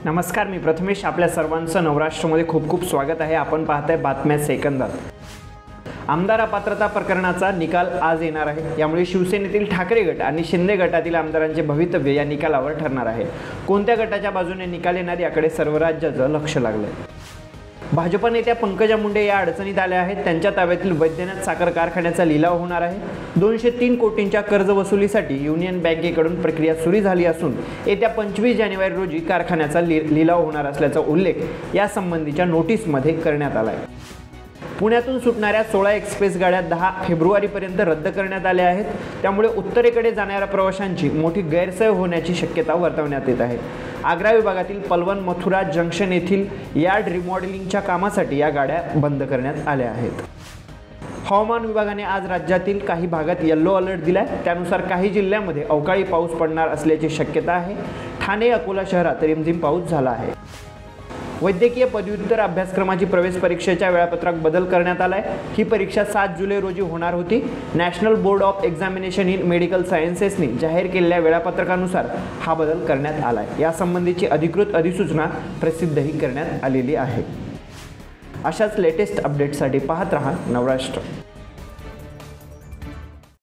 नमस्कार, मी प्रथमेश. आपल्या सर्वांचं नवराष्ट्रमध्ये खूप खूप स्वागत आहे. आपण पाहताय बातम्या सेकंदात. आमदार अपात्रता प्रकरणाचा निकाल आज येणार आहे. यामुळे शिवसेनेतील ठाकरे गट आणि शिंदे गटातील आमदारांचे भवितव्य या निकालावर ठरणार आहे. कोणत्या गटाच्या बाजूने निकाल येणार याकडे सर्व राज्याचं लक्ष लागलंय. भाजप नेत्या पंकजा मुंडे या अडचणीत आल्या आहेत. त्यांच्या ताब्यातील वैद्यनाथ साखर कारखान्याचा लिलाव होणार आहे. 203 कोटींच्या कर्ज वसुलीसाठी युनियन बँकेकडून प्रक्रिया सुरू झाली असून येत्या 25 जानेवारी रोजी कारखान्याचा लिलाव होणार असल्याचा उल्लेख या संबंधीच्या नोटीसमध्ये करण्यात आला आहे. पुण्यातून सुटणाऱ्या 16 एक्सप्रेस गाड्या 10 फेब्रुवारीपर्यंत रद्द करण्यात आल्या आहेत. त्यामुळे उत्तरेकडे जाणाऱ्या प्रवाशांची मोठी गैरसोय होण्याची शक्यता वर्तवण्यात येत आहे. आग्रा विभागातील पलवल मथुरा जंक्शन येथील यार्ड रिमॉडेलिंगच्या कामासाठी या गाड्या बंद करण्यात आल्या आहेत. हवामान विभागाने आज राज्यातील काही भागात येलो अलर्ट दिलाय. त्यानुसार काही जिल्ह्यांमध्ये अवकाळी पाऊस पडणार असल्याची शक्यता आहे. ठाणे अकोला शहरात रिमझिम पाऊस झाला आहे. वैद्यकीय पदव्युत्तर अभ्यासक्रमाची प्रवेश परीक्षेच्या वेळापत्रक बदल करण्यात आलाय. ही परीक्षा 7 जुलै रोजी होणार होती. National board of examination in medical सायन्सेसनी जाहीर केलेल्या वेळापत्रकानुसार हा बदल करण्यात आलाय. यासंबंधीची अधिकृत अधिसूचना प्रसिद्धही करण्यात आलेली आहे. अशाच लेटेस्ट अपडेट्ससाठी पाहत रहा नवराष्ट्र.